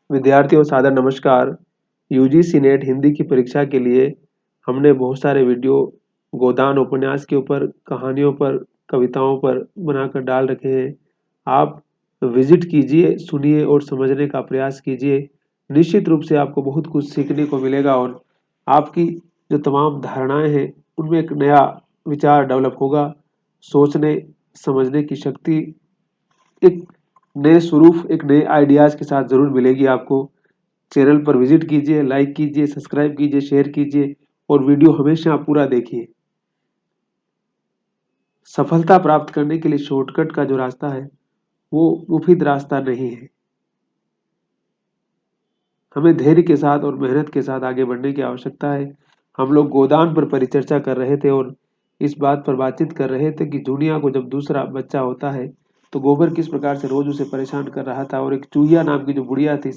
विद्यार्थियों सादर नमस्कार। यूजीसी नेट हिंदी की परीक्षा के लिए हमने बहुत सारे वीडियो गोदान उपन्यास के ऊपर, कहानियों पर, कविताओं पर बनाकर डाल रखे हैं। आप विजिट कीजिए, सुनिए और समझने का प्रयास कीजिए। निश्चित रूप से आपको बहुत कुछ सीखने को मिलेगा और आपकी जो तमाम धारणाएं हैं उनमें एक नया विचार डेवलप होगा। सोचने समझने की शक्ति एक नए स्वरूप, एक नए आइडियाज के साथ जरूर मिलेगी आपको। चैनल पर विजिट कीजिए, लाइक कीजिए, सब्सक्राइब कीजिए, शेयर कीजिए और वीडियो हमेशा पूरा देखिए। सफलता प्राप्त करने के लिए शॉर्टकट का जो रास्ता है वो मुफीद रास्ता नहीं है। हमें धैर्य के साथ और मेहनत के साथ आगे बढ़ने की आवश्यकता है। हम लोग गोदान पर परिचर्चा कर रहे थे और इस बात पर बातचीत कर रहे थे कि जूनिया को जब दूसरा बच्चा होता है तो गोबर किस प्रकार से रोज उसे परेशान कर रहा था, और एक चूहिया नाम की जो बुढ़िया थी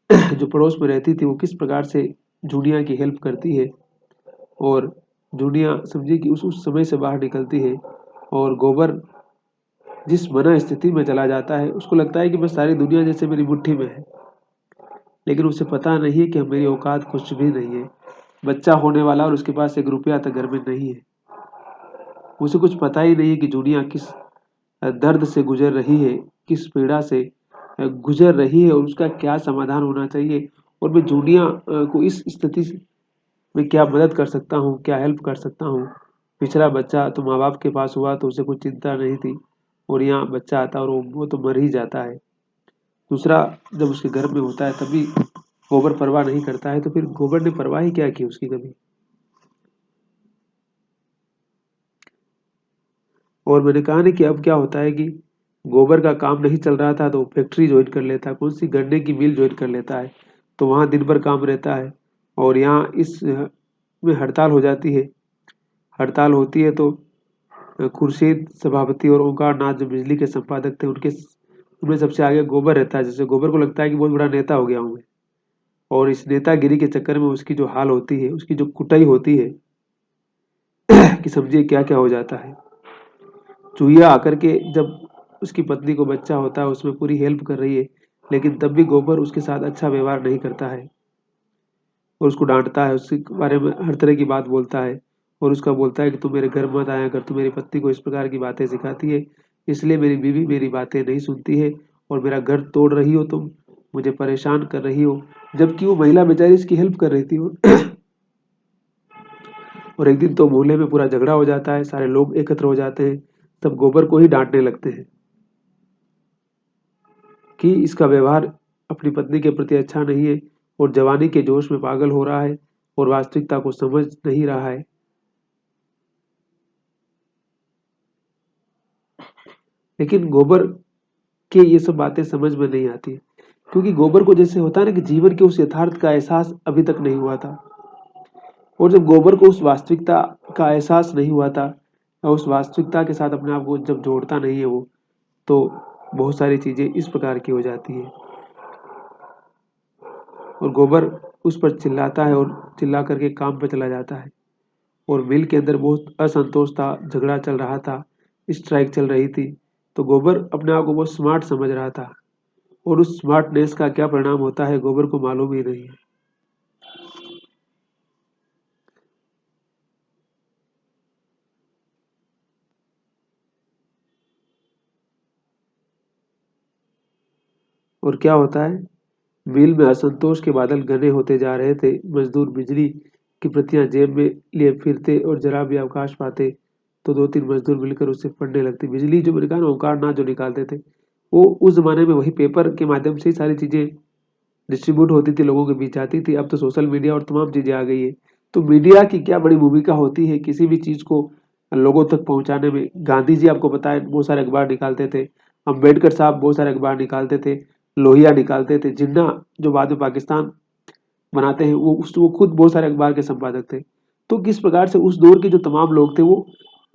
जो पड़ोस में रहती थी, वो किस प्रकार से जूनिया की हेल्प करती है और जूनिया समझी कि उस समय से बाहर निकलती है। और गोबर जिस मना स्थिति में चला जाता है उसको लगता है कि बस सारी दुनिया जैसे मेरी मुट्ठी में है, लेकिन उसे पता नहीं है कि मेरी औकात कुछ भी नहीं है। बच्चा होने वाला और उसके पास एक रुपया तक घर में नहीं है। उसे कुछ पता ही नहीं है कि जूनिया किस दर्द से गुजर रही है, किस पीड़ा से गुजर रही है और उसका क्या समाधान होना चाहिए। और मैं जूनिया को इस स्थिति में क्या मदद कर सकता हूँ, क्या हेल्प कर सकता हूँ। पिछला बच्चा तो माँ बाप के पास हुआ तो उसे कुछ चिंता नहीं थी, और यहाँ बच्चा आता है और वो तो मर ही जाता है। दूसरा, जब उसके घर में होता है तभी गोबर परवाह नहीं करता है, तो फिर गोबर ने परवाह ही क्या की उसकी कभी। और मैंने कहा ना कि अब क्या होता है कि गोबर का काम नहीं चल रहा था तो फैक्ट्री ज्वाइन कर लेता है, कौन सी गन्ने की मिल ज्वाइन कर लेता है, तो वहाँ दिन भर काम रहता है। और यहाँ इस में हड़ताल हो जाती है। हड़ताल होती है तो खुर्शीद सभापति और ओंकार नाथ जो बिजली के संपादक थे उनके उनमें सबसे आगे गोबर रहता है। जैसे गोबर को लगता है कि बहुत बड़ा नेता हो गया हूँ मैं, और इस नेतागिरी के चक्कर में उसकी जो हाल होती है, उसकी जो कुटाई होती है कि समझिए क्या क्या हो जाता है। चूहिया आकर के जब उसकी पत्नी को बच्चा होता है उसमें पूरी हेल्प कर रही है, लेकिन तब भी गोबर उसके साथ अच्छा व्यवहार नहीं करता है और उसको डांटता है, उसके बारे में हर तरह की बात बोलता है। और उसका बोलता है कि तू मेरे घर मत आया कर, तू मेरी पत्नी को इस प्रकार की बातें सिखाती है, इसलिए मेरी बीवी मेरी बातें नहीं सुनती है और मेरा घर तोड़ रही हो तुम, मुझे परेशान कर रही हो। जबकि वो महिला बेचारी इसकी हेल्प कर रही थी। और एक दिन तो मोहल्ले में पूरा झगड़ा हो जाता है, सारे लोग एकत्र हो जाते हैं, तब गोबर को ही डांटने लगते हैं कि इसका व्यवहार अपनी पत्नी के प्रति अच्छा नहीं है और जवानी के जोश में पागल हो रहा है और वास्तविकता को समझ नहीं रहा है। लेकिन गोबर के ये सब बातें समझ में नहीं आती, क्योंकि गोबर को जैसे होता है ना कि जीवन के उस यथार्थ का एहसास अभी तक नहीं हुआ था। और जब गोबर को उस वास्तविकता का एहसास नहीं हुआ था, या उस वास्तविकता के साथ अपने आप को जब जोड़ता नहीं है वो, तो बहुत सारी चीजें इस प्रकार की हो जाती है। और गोबर उस पर चिल्लाता है और चिल्ला करके काम पर चला जाता है। और मिल के अंदर बहुत असंतोष था, झगड़ा चल रहा था, स्ट्राइक चल रही थी, तो गोबर अपने आप को बहुत स्मार्ट समझ रहा था, और उस स्मार्टनेस का क्या परिणाम होता है गोबर को मालूम ही नहीं है। और क्या होता है, मिल में असंतोष के बादल घने होते जा रहे थे। मजदूर बिजली की प्रतियां जेब में लिए फिरते और जरा भी अवकाश पाते तो दो तीन मजदूर मिलकर उससे पढ़ने लगते। बिजली जो मैंने कहा ना, ओंकार नाथ जो निकालते थे, वो उस जमाने में वही पेपर के माध्यम से ही सारी चीजें डिस्ट्रीब्यूट होती थी, लोगों के बीच आती थी। अब तो सोशल मीडिया और तमाम चीजें आ गई है। तो मीडिया की क्या बड़ी भूमिका होती है किसी भी चीज को लोगों तक पहुंचाने में। गांधी जी आपको पता है बहुत सारे अखबार निकालते थे, अम्बेडकर साहब बहुत सारे अखबार निकालते थे, लोहिया निकालते थे, जिन्ना जो बाद में पाकिस्तान बनाते हैं वो खुद बहुत सारे अखबार के संपादक थे। तो किस प्रकार से उस दौर के जो तमाम लोग थे वो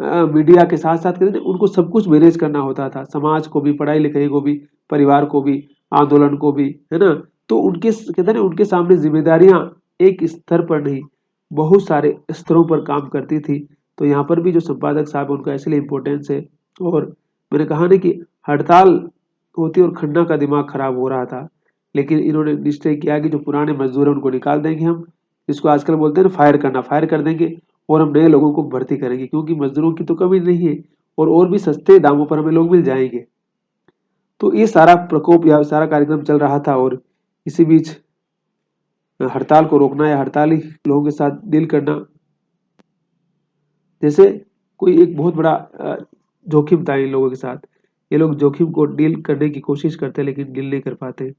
मीडिया के साथ साथ कहते थे, उनको सब कुछ मैनेज करना होता था, समाज को भी, पढ़ाई लिखाई को भी, परिवार को भी, आंदोलन को भी, है ना। तो उनके कहते हैं ना, उनके सामने जिम्मेदारियां एक स्तर पर नहीं, बहुत सारे स्तरों पर काम करती थी। तो यहाँ पर भी जो संपादक साहब है, उनका इसलिए इम्पोर्टेंस है। और मैंने कहा ना कि हड़ताल होती और खन्ना का दिमाग खराब हो रहा था, लेकिन इन्होंने निश्चय किया कि जो पुराने मजदूर हैं उनको निकाल देंगे हम, जिसको आजकल बोलते हैं ना फायर करना, फायर कर देंगे और हम नए लोगों को भर्ती करेंगे, क्योंकि मजदूरों की तो कमी नहीं है और भी सस्ते दामों पर हमें लोग मिल जाएंगे। तो ये सारा प्रकोप या सारा कार्यक्रम चल रहा था और इसी बीच हड़ताल को रोकना या हड़ताली लोगों के साथ डील करना जैसे कोई एक बहुत बड़ा जोखिम था इन लोगों के साथ। ये लोग जोखिम को डील करने की कोशिश करते लेकिन डील नहीं कर पाते।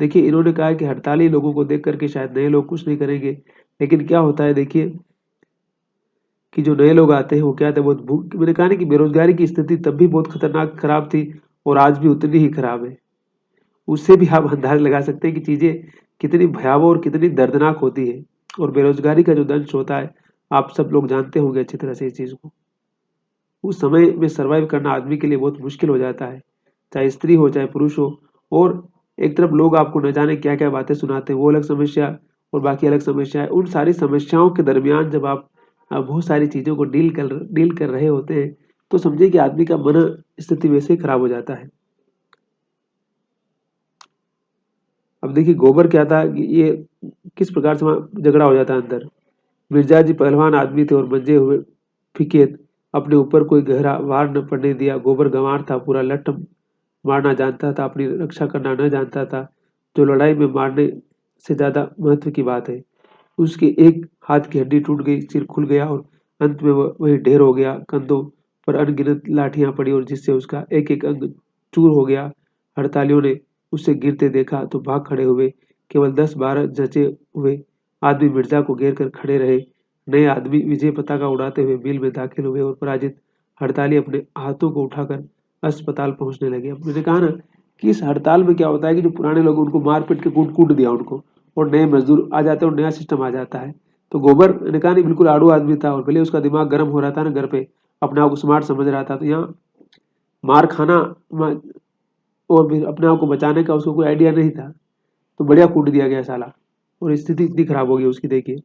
देखिए इन्होंने कहा कि हड़ताली लोगों को देख करके शायद नए लोग कुछ नहीं करेंगे, लेकिन क्या होता है देखिए कि जो नए लोग आते हैं वो क्या थे, बहुत भूख, मैंने कहा ना कि बेरोजगारी की स्थिति तब भी बहुत खतरनाक खराब थी और आज भी उतनी ही खराब है। उससे भी आप अंदाज लगा सकते हैं कि चीजें कितनी भयावह और कितनी दर्दनाक होती है। और बेरोजगारी का जो दंश होता है आप सब लोग जानते होंगे अच्छी तरह से इस चीज को। उस समय में सरवाइव करना आदमी के लिए बहुत मुश्किल हो जाता है, चाहे स्त्री हो चाहे पुरुष हो। और एक तरफ लोग आपको न जाने क्या क्या बातें सुनाते हैं, वो अलग समस्या, और बाकी अलग समस्या है। उन सारी समस्याओं के दरमियान जब आप बहुत सारी चीजों को डील कर रहे होते हैं तो समझिए कि आदमी का मन स्थिति वैसे ही खराब हो जाता है। अब देखिए गोबर क्या था कि ये किस प्रकार से वहाँ झगड़ा हो जाता है अंदर। मिर्जा जी पहलवान आदमी थे और मंजे हुए फीके, अपने ऊपर कोई गहरा वार न पड़ने दिया। गोबर गंवार था, पूरा लठ मारना जानता था, अपनी रक्षा करना न जानता था, जो लड़ाई में मारने से ज्यादा महत्व की बात है। उसके एक हाथ की हड्डी टूट गई, सिर खुल गया और अंत में वही ढेर हो गया। कंधों पर अनगिनत लाठियां पड़ी और जिससे उसका एक एक अंग चूर हो गया। हड़तालियों ने उसे गिरते देखा तो भाग खड़े हुए। केवल 10-12 जचे हुए आदमी मिर्जा को घेर कर खड़े रहे। नए आदमी विजय पताका उड़ाते हुए मिल में दाखिल हुए और पराजित हड़ताली अपने हाथों को उठाकर अस्पताल पहुंचने लगे। अब मैंने कहा ना कि इस हड़ताल में क्या होता है कि जो पुराने लोग उनको मार पीट के कूट कूट दिया उनको, और नए मजदूर आ जाते हैं और नया सिस्टम आ जाता है। तो गोबर ने कहा नहीं बिल्कुल आड़ू आदमी था और भले उसका दिमाग गर्म हो रहा था ना घर पे, अपने आप को स्मार्ट समझ रहा था, तो यहाँ मार खाना और फिर अपने आप को बचाने का उसको कोई आइडिया नहीं था। तो बढ़िया कूट दिया गया साला और स्थिति इतनी खराब हो गई उसकी देखिए।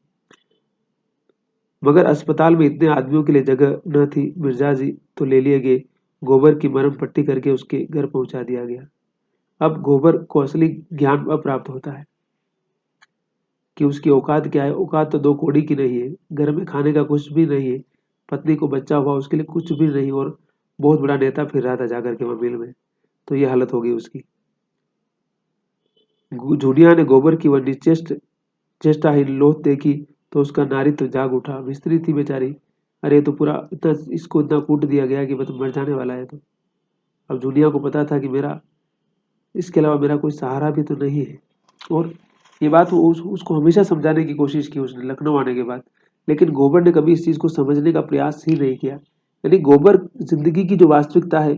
मगर अस्पताल में इतने आदमियों के लिए जगह न थी। मिर्जा जी तो ले लिए गए, गोबर की मरहम पट्टी करके उसके घर पहुंचा दिया गया। अब गोबर को असली ज्ञान अब प्राप्त होता है कि उसकी औकात क्या है। औकात तो 2 कौड़ी की नहीं है, घर में खाने का कुछ भी नहीं है, पत्नी को बच्चा हुआ उसके लिए कुछ भी नहीं, और बहुत बड़ा नेता फिर रहा था जाकर के मोबाइल में। तो ये हालत हो गई उसकी। जूनिया ने गोबर की वह निश्चेष्ट चेष्टाहीन लोथ देखी तो उसका नारित्व जाग उठा। मिस्त्री थी बेचारी, अरे तो पूरा इतना इसको इतना कूट दिया गया कि मतलब मर जाने वाला है। तो अब जूनिया को पता था कि मेरा इसके अलावा मेरा कोई सहारा भी तो नहीं है। और ये बात उसको हमेशा समझाने की कोशिश की उसने लखनऊ आने के बाद, लेकिन गोबर ने कभी इस चीज को समझने का प्रयास ही नहीं किया। यानी गोबर जिंदगी की जो वास्तविकता है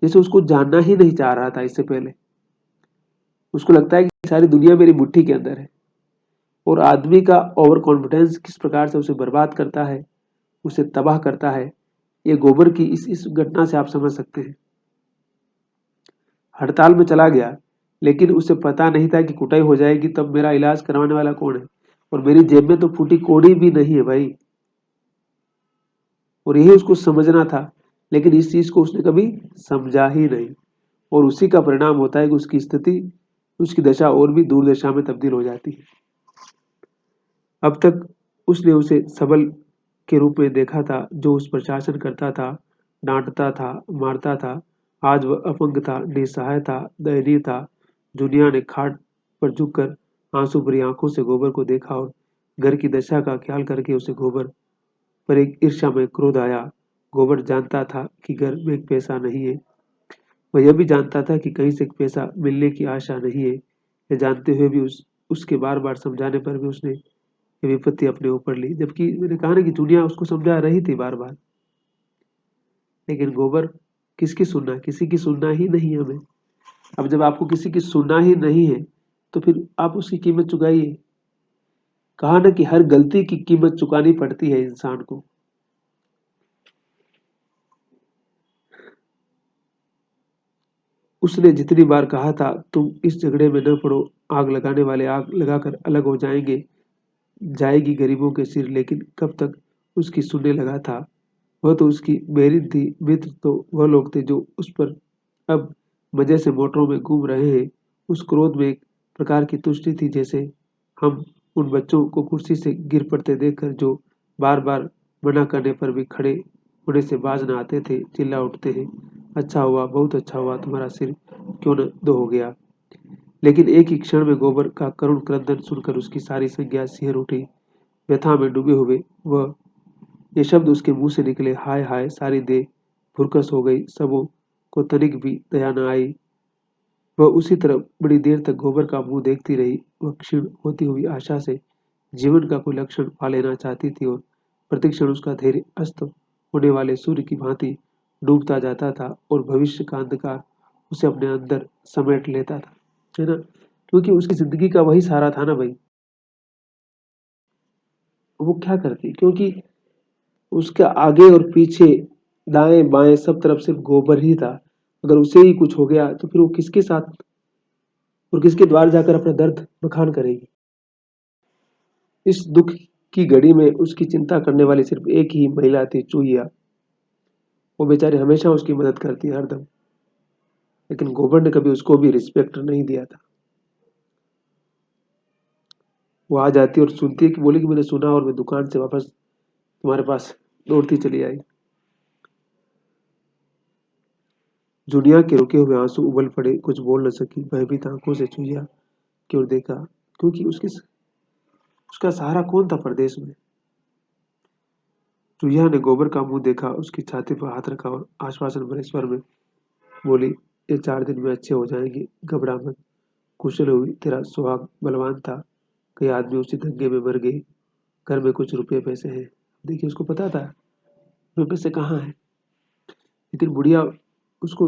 जैसे उसको जानना ही नहीं चाह रहा था इससे पहले। उसको लगता है कि सारी दुनिया मेरी मुट्ठी के अंदर है। और आदमी का ओवर कॉन्फिडेंस किस प्रकार से उसे बर्बाद करता है, उसे तबाह करता है, ये गोबर की इस घटना से आप समझ सकते हैं। हड़ताल में चला गया लेकिन उसे पता नहीं था कि कुटाई हो जाएगी, तब मेरा इलाज करवाने वाला कौन है, और मेरी जेब में तो फूटी कौड़ी भी नहीं है भाई। और यही उसको समझना था, लेकिन इस चीज को उसने कभी समझा ही नहीं। और उसी का परिणाम होता है कि उसकी स्थिति, उसकी दशा और भी दुर्दशा में तब्दील हो जाती है। अब तक उसने उसे सबल के रूप में देखा था, जो उस पर शासन करता था, डांटता था, मारता था। आज वह अपंग था, निसहाय था, दयनीय था। दुनिया ने खाट पर झुककर आंसू भरी आंखों से गोबर को देखा और घर की दशा का ख्याल करके उसे गोबर पर एक ईर्ष्या में क्रोध आया। गोबर जानता था कि घर में एक पैसा नहीं है। वह यह भी जानता था कि कहीं से पैसा मिलने की आशा नहीं है। यह जानते हुए भी उसके बार बार समझाने पर भी उसने ये विपत्ति अपने ऊपर ली। जबकि मैंने कहा ना कि दुनिया उसको समझा रही थी बार बार, लेकिन गोबर किसकी सुनना, किसी की सुनना ही नहीं है हमें। अब जब आपको किसी की सुनना ही नहीं है तो फिर आप उसकी कीमत चुकाइए। कहा ना कि हर गलती की कीमत चुकानी पड़ती है इंसान को। उसने जितनी बार कहा था तुम इस झगड़े में न पड़ो, आग लगाने वाले आग लगाकर अलग हो जाएंगे, जाएगी गरीबों के सिर, लेकिन कब तक उसकी सुनने लगा था। वह तो उसकी बहरीन थी, मित्र तो वह लोग थे जो उस पर अब मजे से मोटरों में घूम रहे हैं। उस क्रोध में एक प्रकार की तुष्टि थी, जैसे हम उन बच्चों को कुर्सी से गिर पड़ते देखकर जो बार बार मना करने पर भी खड़े होने से बाज न आते थे, चिल्ला उठते हैं, अच्छा हुआ, बहुत अच्छा हुआ, तुम्हारा सिर क्यों न दो हो गया। लेकिन एक ही क्षण में गोबर का करुण क्रंदन सुनकर उसकी सारी संज्ञा सिहर उठी। व्यथा में डूबे हुए वह ये शब्द उसके मुंह से निकले, हाय हाय, सारी देह भुरकस हो गई, सबों को तनिक भी दया न आई। वह उसी तरह बड़ी देर तक गोबर का मुंह देखती रही। वह क्षीण होती हुई आशा से जीवन का कोई लक्षण पा लेना चाहती थी और प्रतिक्षण उसका धैर्य अस्त होने वाले सूर्य की भांति डूबता जाता था और भविष्य का अंधकार उसे अपने अंदर समेट लेता था, है ना। क्योंकि उसकी जिंदगी का वही सहारा था ना भाई। वो क्या करती, क्योंकि उसके आगे और पीछे, दाएं बाएं सब तरफ सिर्फ गोबर ही था। अगर उसे ही कुछ हो गया तो फिर वो किसके साथ और किसके द्वार जाकर अपना दर्द बखान करेगी। इस दुख की घड़ी में उसकी चिंता करने वाली सिर्फ एक ही महिला थी, चूहिया। वो बेचारी हमेशा उसकी मदद करती है हरदम, लेकिन गोबर ने कभी उसको भी रिस्पेक्ट नहीं दिया था। वो आ जाती और सुनती है कि बोली कि मैंने सुना और मैं दुकान से वापस तुम्हारे पास दौड़ती चली आई। जुनिया के रुके हुए आंसू उबल पड़े, कुछ बोल न सकी, भयभीत आंखों से चूहिया की ओर देखा, क्योंकि उसका सहारा कौन था परदेश में। चूहिया ने गोबर का मुंह देखा, उसकी छाती पर हाथ रखा और आश्वासन भरे स्वर में बोली, ये 4 दिन में अच्छे हो जाएंगे, घबरा मत। कुशल हुई, तेरा सुहाग बलवान था, कई आदमी उसी दंगे में मर गए, घर में कुछ रुपए पैसे हैं। देखिए उसको पता था रुपए पैसे कहाँ है, लेकिन बुढ़िया उसको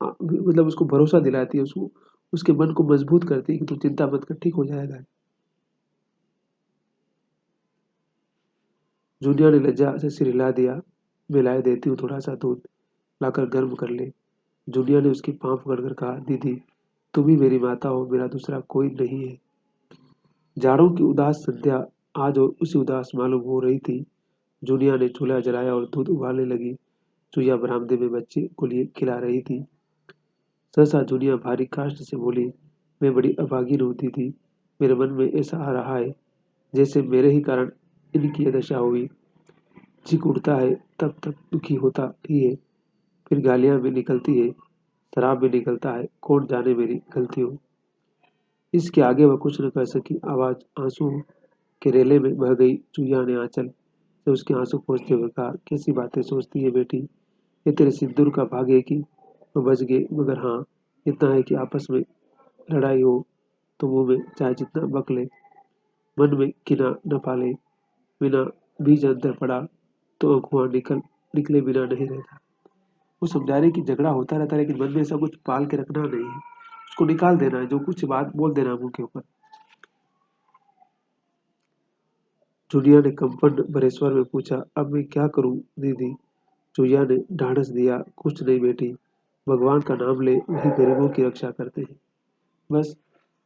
मतलब उसको भरोसा दिलाती है, उसको उसके मन को मजबूत करती है कि तू चिंता मत कर, ठीक हो जाएगा। जूनिया ने लज्जा से सिर हिला दिया, मैं लाए देती हूँ, थोड़ा सा दूध लाकर गर्म कर ले। जूनिया ने उसकी पांव पकड़कर कहा, दीदी तुम ही मेरी माता हो, मेरा दूसरा कोई नहीं है। जाड़ों की उदास संध्या आज और उसी उदास मालूम हो रही थी। जूनिया ने चूल्हा जलाया और दूध उबालने लगी। चूहिया बरामदे में बच्चे को लिए खिला रही थी। सहसा जूनिया भारी काष्ठ से बोली, मैं बड़ी अभागी हूँ दीदी, मेरे मन में ऐसा आ रहा है जैसे मेरे ही कारण इनकी यह दशा हुई। चीख उठता है, तब तक दुखी होता ही है, फिर गालियां भी निकलती है, शराब भी निकलता है, कौन जाने मेरी गलती हो। इसके आगे वह कुछ न कर सकी, आवाज आंसू के रेले में बह गई। चूहिया ने आंचल से उसके आंसू पोंछते हुए कहा, कैसी बातें सोचती है बेटी, ये तेरे सिंदूर का भाग है कि वो बच गए, मगर हाँ इतना है कि आपस में लड़ाई हो तो मुंह में चाहे जितना बक ले, मन में किना न पाले, बिना बीज अंदर पड़ा तो अगुआ निकले बिना नहीं रहता। वो समझा रही कि झगड़ा होता रहता है, लेकिन मन में ऐसा कुछ पाल के रखना नहीं है, उसको निकाल देना है, जो कुछ बात बोल देना मुंह के ऊपर। जूलिया ने कंपन भरे स्वर में पूछा, अब मैं क्या करूं दीदी। चूहिया ने ढाढ़स दिया, कुछ नहीं बेटी, भगवान का नाम ले, वही गरीबों की रक्षा करते हैं, बस।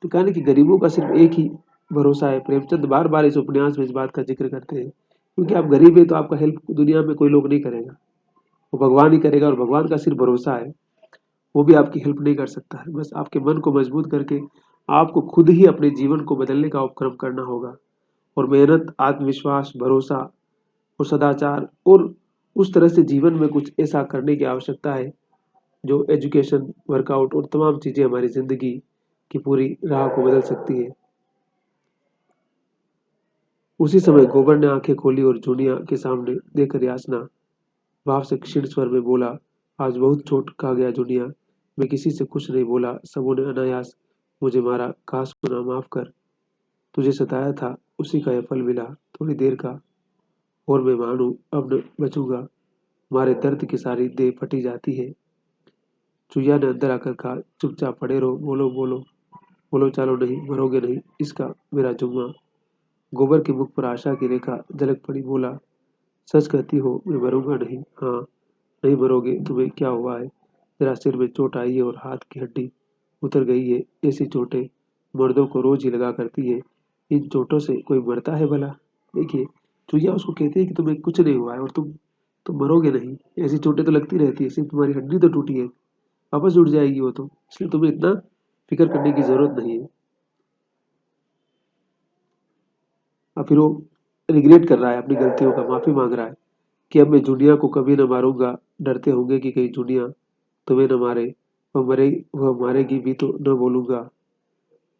तो कहने कि गरीबों का सिर्फ एक ही भरोसा है। प्रेमचंद बार बार इस उपन्यास में इस बात का जिक्र करते हैं, क्योंकि आप गरीब है तो आपका हेल्प दुनिया में कोई लोग नहीं करेगा, वो भगवान ही करेगा, और भगवान का सिर्फ भरोसा है, वो भी आपकी हेल्प नहीं कर सकता है। बस आपके मन को मजबूत करके आपको खुद ही अपने जीवन को बदलने का उपक्रम करना होगा, और मेहनत, आत्मविश्वास, भरोसा और सदाचार, और उस तरह से जीवन में कुछ ऐसा करने की आवश्यकता है जो एजुकेशन, वर्कआउट और तमाम चीजें हमारी जिंदगी की पूरी राह को बदल सकती है। उसी समय गोबर ने आंखें खोली और जूनिया के सामने देखकर याचना भाव से क्षीण स्वर में बोला, आज बहुत चोट खा गया जूनिया, मैं किसी से कुछ नहीं बोला, सबों ने अनायास मुझे मारा, कहा सुना माफ कर, तुझे सताया था उसी का यह फल मिला, थोड़ी देर का, और मैं मानू अब न बचूंगा, मारे दर्द की सारी देह फटी जाती है। चुहिया ने अंदर आकर कहा, चुपचाप पड़े रहो, बोलो बोलो, बोलो चालो, नहीं मरोगे नहीं, इसका मेरा जुम्मा। गोबर के मुख पर आशा की रेखा झलक पड़ी, बोला, सच कहती हो, मैं मरूंगा नहीं। हाँ, नहीं मरोगे, तुम्हें क्या हुआ है, जरा सिर में चोट आई है और हाथ की हड्डी उतर गई है, ऐसी चोटें मर्दों को रोज ही लगा करती है, इन चोटों से कोई मरता है भला। देखिए, चुहिया उसको कहती है कि तुम्हें कुछ नहीं हुआ है और तुम मरोगे नहीं, ऐसी चोटें तो लगती रहती है, सिर्फ तुम्हारी हड्डी तो टूटी है। वापस जुड़ जाएगी वो तो, इसलिए तुम्हें इतना फिक्र करने की जरूरत नहीं है। और फिर वो रिग्रेट कर रहा है अपनी गलतियों का, माफी मांग रहा है कि अब मैं जूनिया को कभी न मारूंगा, डरते होंगे कि कहीं जूनिया तुम्हें न मारे, वह मारेगी भी तो न बोलूंगा,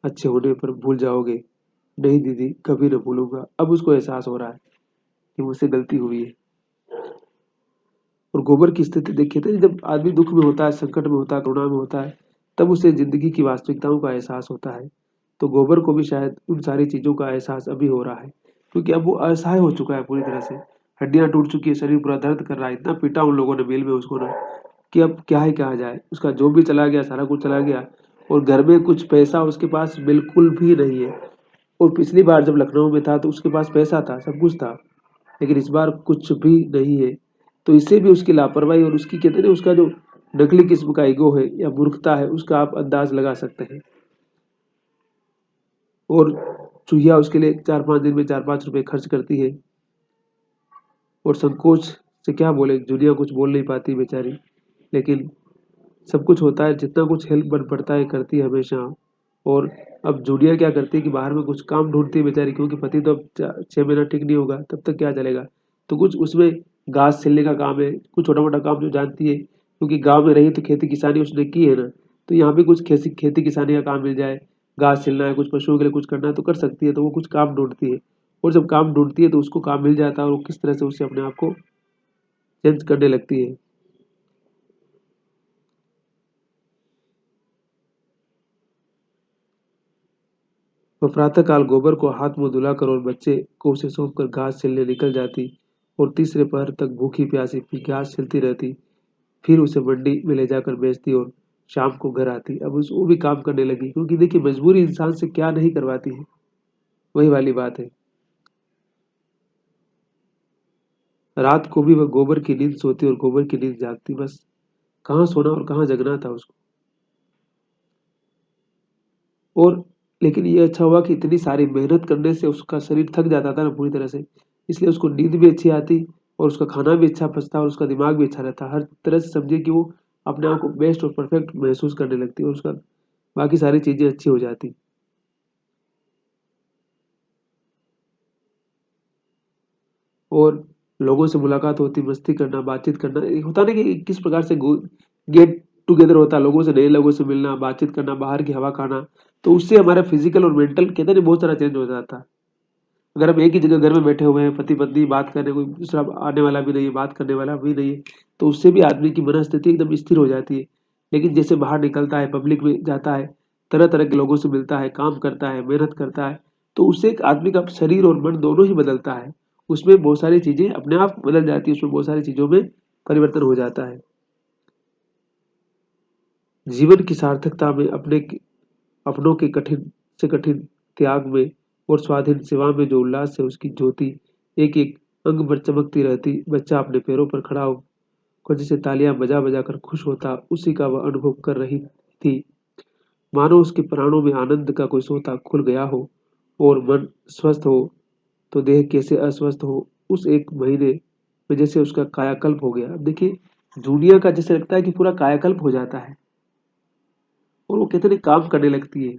अच्छे होने पर भूल जाओगे, नहीं दीदी कभी न भूलूंगा। अब उसको एहसास हो रहा है कि मुझसे गलती हुई है। और गोबर की स्थिति देखिए थे, जब आदमी दुख में होता है, संकट में होता है, करुणा में होता है, तब उसे जिंदगी की वास्तविकताओं का एहसास होता है। तो गोबर को भी शायद उन सारी चीजों का एहसास अभी हो रहा है, क्योंकि अब वो असहाय हो चुका है पूरी तरह से। हड्डियां टूट चुकी है, शरीर पूरा दर्द कर रहा है, इतना पीटा उन लोगों ने मिल में उसको ना, कि अब क्या ही कहा जाए। उसका जो भी चला गया, सारा कुछ चला गया, और घर में कुछ पैसा उसके पास बिल्कुल भी नहीं है। और पिछली बार जब लखनऊ में था तो उसके पास पैसा था, सब कुछ था, लेकिन इस बार कुछ भी नहीं है। तो इससे भी उसकी लापरवाही और उसकी कहते हैं ना, उसका जो नकली किस्म का ईगो है या मूर्खता है, उसका आप अंदाज लगा सकते हैं। और चूहिया उसके लिए 4-5 दिन में 4-5 रुपए खर्च करती है, और संकोच से क्या बोले, जुलिया कुछ बोल नहीं पाती बेचारी, लेकिन सब कुछ होता है, जितना कुछ हेल्प बन पड़ता है करती है हमेशा। और अब जूलिया क्या करती है कि बाहर में कुछ काम ढूंढती है बेचारी, क्योंकि पति तो अब 6 महीना ठीक नहीं होगा, तब तक क्या चलेगा। तो कुछ उसमें घास छिलने का काम है, कुछ छोटा मोटा काम जो जानती है, क्योंकि गाँव में रही तो खेती किसानी उसने की है ना, तो यहाँ भी कुछ खेती खेती किसानी का काम मिल जाए, घास छिलना है, कुछ पशुओं के लिए कुछ करना है तो कर सकती है, तो वो कुछ काम ढूंढती है। और जब काम ढूंढती है तो उसको काम मिल जाता है, और वो किस तरह से उसे अपने आप को चेंज करने लगती है। वह प्रातःकाल गोबर को हाथ मुंह धुलाकर और बच्चे को उसे सौंपकर घास छिलने निकल जाती, और तीसरे पहर तक भूखी प्यासी घास छिलती रहती, फिर उसे मंडी में ले जाकर बेचती और शाम को घर आती। अब उस वो भी काम करने लगी, क्योंकि देखिए मजबूरी इंसान से क्या नहीं करवाती है, वही वाली बात है। रात को भी वह गोबर की नींद सोती और गोबर की नींद जागती, बस कहाँ सोना और कहाँ जगना था उसको। और लेकिन ये अच्छा हुआ कि इतनी सारी मेहनत करने से उसका शरीर थक जाता था ना पूरी तरह से, इसलिए उसको नींद भी अच्छी आती, और उसका खाना भी अच्छा पचता, और उसका दिमाग भी अच्छा रहता, हर तरह से समझिए कि वो अपने आप को बेस्ट और परफेक्ट महसूस करने लगती, और उसका बाकी सारी चीजें अच्छी हो जाती। और लोगों से मुलाकात होती, मस्ती करना, बातचीत करना, एक होता ना कि किस प्रकार से गेट टुगेदर होता, लोगों से, नए लोगों से मिलना, बातचीत करना, बाहर की हवा खाना, तो उससे हमारा फिजिकल और मेंटल कहते हैं ना बहुत सारा चेंज हो जाता। अगर हम एक ही जगह घर में बैठे हुए हैं, पति पत्नी बात कर रहे हैं, कोई दूसरा आने वाला भी नहीं है, बात करने वाला भी नहीं है, तो उससे भी आदमी की मनस्थिति एकदम स्थिर हो जाती है। लेकिन जैसे बाहर निकलता है, पब्लिक में जाता है, तरह तरह के लोगों से मिलता है, काम करता है, मेहनत करता है, तो उससे एक आदमी का शरीर और मन दोनों ही बदलता है। उसमें बहुत सारी चीजें अपने आप बदल जाती है, उसमें बहुत सारी चीजों में परिवर्तन हो जाता है। जीवन की सार्थकता में अपनों के कठिन से कठिन त्याग में और स्वाधीन सेवा में जो उल्लास है, उसकी ज्योति एक एक अंग पर चमकती रहती। बच्चा अपने पैरों पर खड़ा होकर जिसे तालियां बजा बजा कर खुश होता, उसी का वह अनुभव कर रही थी, मानो उसके प्राणों में आनंद का कोई सोता खुल गया हो। और मन स्वस्थ हो तो देह कैसे अस्वस्थ हो, उस एक महीने में जैसे उसका कायाकल्प हो गया। अब देखिए जूनिया का जैसे लगता है कि पूरा कायाकल्प हो जाता है, और वो कितने काम करने लगती है।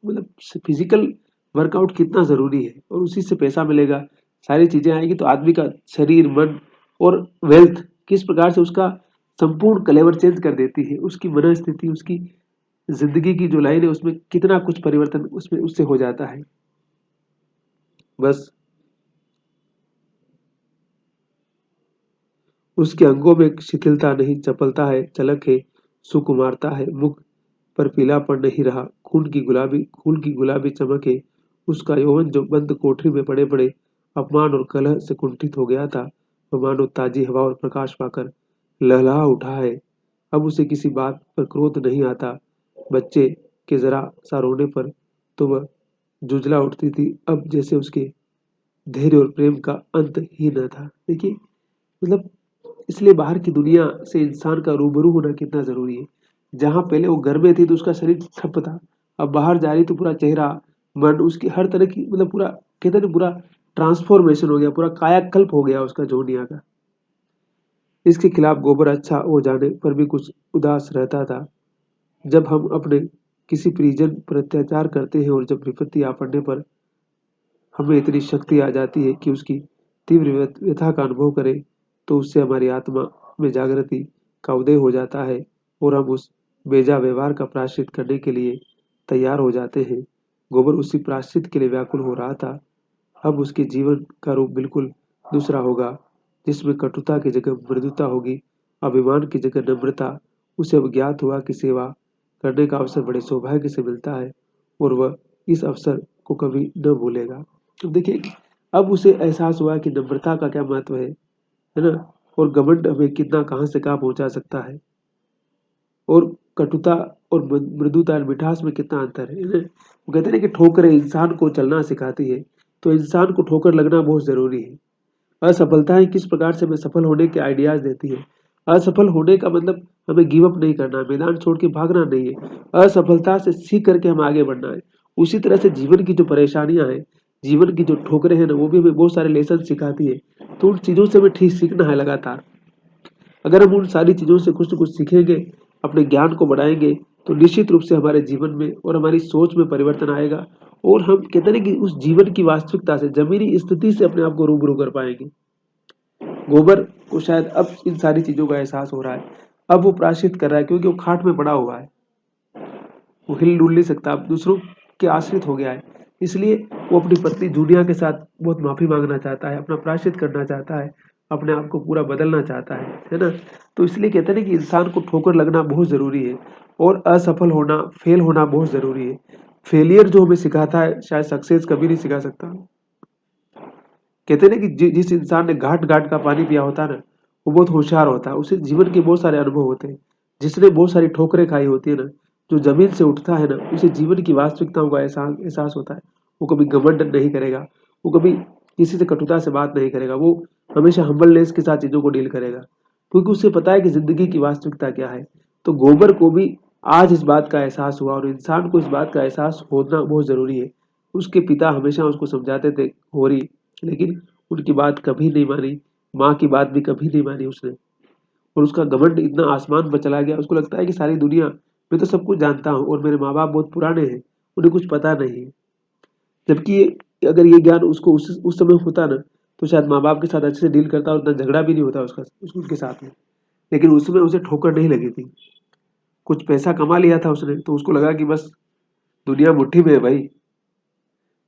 मतलब फिजिकल वर्कआउट कितना जरूरी है, और उसी से पैसा मिलेगा, सारी चीजें आएगी, तो आदमी का शरीर, मन और वेल्थ किस प्रकार से उसका संपूर्ण कलेवर चेंज कर देती है, उसकी मनस्थिति, उसकी जिंदगी की जो लाइन है, उसमें कितना कुछ परिवर्तन उसमें उससे हो जाता है। बस उसके अंगों में शिथिलता नहीं, चपलता है, चलक है, सुकुमारता है, मुख पर पीलापन नहीं रहा, खून की गुलाबी चमक है। उसका यौवन जो बंद कोठरी में पड़े पड़े अपमान और कलह से कुंठित हो गया था, वह मानो ताजी हवा और प्रकाश पाकर लहलहा उठा है। अब उसे किसी बात पर क्रोध नहीं आता। बच्चे के जरा सा रोने पर तो वह जुझला उठती थी, अब जैसे उसके धैर्य और प्रेम का अंत ही न था। देखिए मतलब इसलिए बाहर की दुनिया से इंसान का रूबरू होना कितना जरूरी है। जहां पहले वो घर में थी तो उसका शरीर ठप था, अब बाहर जा रही तो पूरा चेहरा, मन, उसकी हर तरह की मतलब पूरा कहते हैं ना, पूरा ट्रांसफॉर्मेशन हो गया, पूरा कायाकल्प हो गया उसका जोनिया का। इसके खिलाफ गोबर अच्छा हो जाने पर भी कुछ उदास रहता था। जब हम अपने किसी परिजन पर अत्याचार करते हैं और जब विपत्ति आ पड़ने पर हमें इतनी शक्ति आ जाती है कि उसकी तीव्र व्यथा का अनुभव करें, तो उससे हमारी आत्मा में जागृति का उदय हो जाता है और हम उस बेजा व्यवहार का प्रायश्चित करने के लिए तैयार हो जाते हैं। गोबर उसी प्रायश्चित के लिए व्याकुल हो रहा था। अब उसके जीवन का रूप बिल्कुल दूसरा होगा, जिसमें कटुता की जगह मृदुता होगी, अभिमान की जगह नम्रता। उसे अब ज्ञात हुआ कि सेवा करने का अवसर बड़े सौभाग्य से मिलता है और वह इस अवसर को कभी न भूलेगा। तो देखिए, अब उसे एहसास हुआ कि नम्रता का क्या महत्व है ना? और घमंड हमें कितना कहाँ से कहाँ पहुंचा सकता है, और कटुता और मृदुता और मिठास में कितना अंतर है ना? वो कहते हैं ना कि ठोकरें इंसान को चलना सिखाती है, तो इंसान को ठोकर लगना बहुत जरूरी है। असफलताएं किस प्रकार से हमें सफल होने के आइडियाज देती है। असफल होने का मतलब हमें गिव अप नहीं करना, मैदान छोड़ के भागना नहीं है। असफलता से सीख करके हम आगे बढ़ना है। उसी तरह से जीवन की जो परेशानियां हैं, जीवन की जो ठोकरें हैं ना, वो भी हमें बहुत सारे लेसन सिखाती है। तो उन चीजों से हमें ठीक सीखना है लगातार। अगर हम उन सारी चीजों से कुछ न कुछ सीखेंगे, अपने ज्ञान को बढ़ाएंगे, तो निश्चित रूप से हमारे जीवन में और हमारी सोच में परिवर्तन आएगा और हम कहते हैं कि उस जीवन की वास्तविकता से, जमीनी स्थिति से अपने आप को रूबरू कर पाएंगे। गोबर को शायद अब इन सारी चीजों का एहसास हो रहा है। अब वो प्रायश्चित कर रहा है क्योंकि वो खाट में पड़ा हुआ है, वो हिल डुल नहीं सकता, अब दूसरों के आश्रित हो गया है। इसलिए वो अपनी पत्नी जूलिया के साथ बहुत माफी मांगना चाहता है, अपना प्रायश्चित करना चाहता है, अपने आप को पूरा बदलना चाहता है ना? तो इसलिए कहते हैं कि इंसान को ठोकर लगना बहुत जरूरी है और असफल होना, फेल होना बहुत जरूरी है। फेलियर जो हमें सिखाता है, शायद सक्सेस कभी नहीं सिखा सकता। कहते हैं ना कि जिस इंसान ने घाट घाट का पानी पिया होता है ना, वो बहुत होशियार होता है, उसे जीवन के बहुत सारे अनुभव होते हैं। जिसने बहुत सारी ठोकरें खाई होती है ना, जो जमीन से उठता है ना, उसे जीवन की वास्तविकताओं का एहसास एहसास होता है। वो कभी घमंड नहीं करेगा, वो कभी किसी से कटुता से बात नहीं करेगा, वो हमेशा हम्बलनेस के साथ चीजों को डील करेगा, क्योंकि उसे पता है कि जिंदगी की वास्तविकता क्या है। तो गोबर को भी आज इस बात का एहसास हुआ और इंसान को इस बात का एहसास होना बहुत जरूरी है। उसके पिता हमेशा उसको समझाते थे, होरी, लेकिन उनकी बात कभी नहीं मानी। माँ की बात भी कभी नहीं मानी उसने, और उसका घमंड इतना आसमान पर चला गया, उसको लगता है कि सारी दुनिया, मैं तो सब कुछ जानता हूँ और मेरे माँ बाप बहुत पुराने हैं, उन्हें कुछ पता नहीं है। जबकि अगर ये ज्ञान उसको उस समय होता ना, तो शायद माँ बाप के साथ अच्छे से डील करता और उतना झगड़ा भी नहीं होता उनके साथ में। लेकिन उसमें उसे ठोकर नहीं लगी थी। कुछ पैसा कमा लिया था उसने, तो उसको लगा कि बस दुनिया मुट्ठी में है भाई,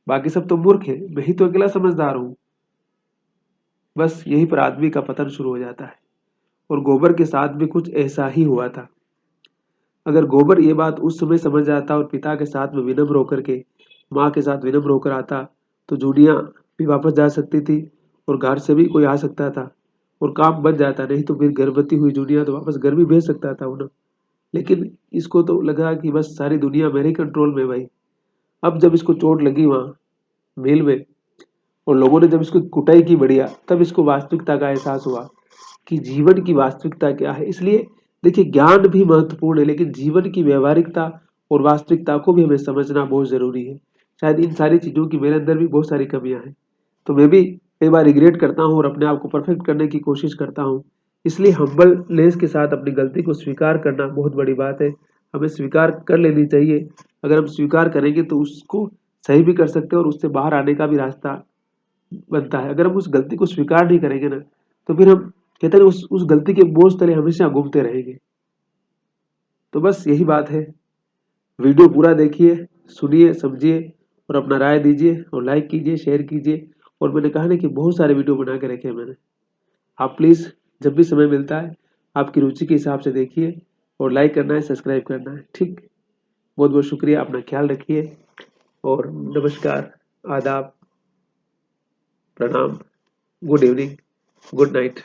बाकी सब तो मूर्ख है, मैं ही तो अकेला समझदार हूँ। बस यहीं पर आदमी का पतन शुरू हो जाता है। और गोबर के साथ भी कुछ ऐसा ही हुआ था। अगर गोबर ये बात उस समय समझ जाता और पिता के साथ में विनम्र होकर के, माँ के साथ विनम्र होकर आता, तो जूलिया भी वापस जा सकती थी और घर से भी कोई आ सकता था और काम बन जाता। नहीं तो फिर गर्भवती हुई जूलिया तो वापस घर भी भेज सकता था उन्हें। लेकिन इसको तो लगा कि बस सारी दुनिया मेरे कंट्रोल में भाई। अब जब इसको चोट लगी वहां मिल में, और लोगों ने जब इसको कुटाई की बढ़िया, तब इसको वास्तविकता का एहसास हुआ कि जीवन की वास्तविकता क्या है। इसलिए देखिए, ज्ञान भी महत्वपूर्ण है, लेकिन जीवन की व्यवहारिकता और वास्तविकता को भी हमें समझना बहुत जरूरी है। शायद इन सारी चीजों की मेरे अंदर भी बहुत सारी कमियां हैं, तो मैं भी कई बार रिग्रेट करता हूँ और अपने आप को परफेक्ट करने की कोशिश करता हूँ। इसलिए हम्बलनेस के साथ अपनी गलती को स्वीकार करना बहुत बड़ी बात है। हमें स्वीकार कर लेनी चाहिए। अगर हम स्वीकार करेंगे तो उसको सही भी कर सकते हैं और उससे बाहर आने का भी रास्ता बनता है। अगर हम उस गलती को स्वीकार नहीं करेंगे ना, तो फिर हम कहते हैं उस गलती के बोझ तले हमेशा घूमते रहेंगे। तो बस यही बात है। वीडियो पूरा देखिए, सुनिए, समझिए और अपना राय दीजिए और लाइक कीजिए, शेयर कीजिए। और मैंने कहा ना कि बहुत सारे वीडियो बना के रखे हैं मैंने। आप प्लीज़ जब भी समय मिलता है, आपकी रुचि के हिसाब से देखिए और लाइक करना है, सब्सक्राइब करना है। ठीक, बहुत बहुत शुक्रिया, अपना ख्याल रखिए और नमस्कार, आदाब, प्रणाम, गुड इवनिंग, गुड नाइट।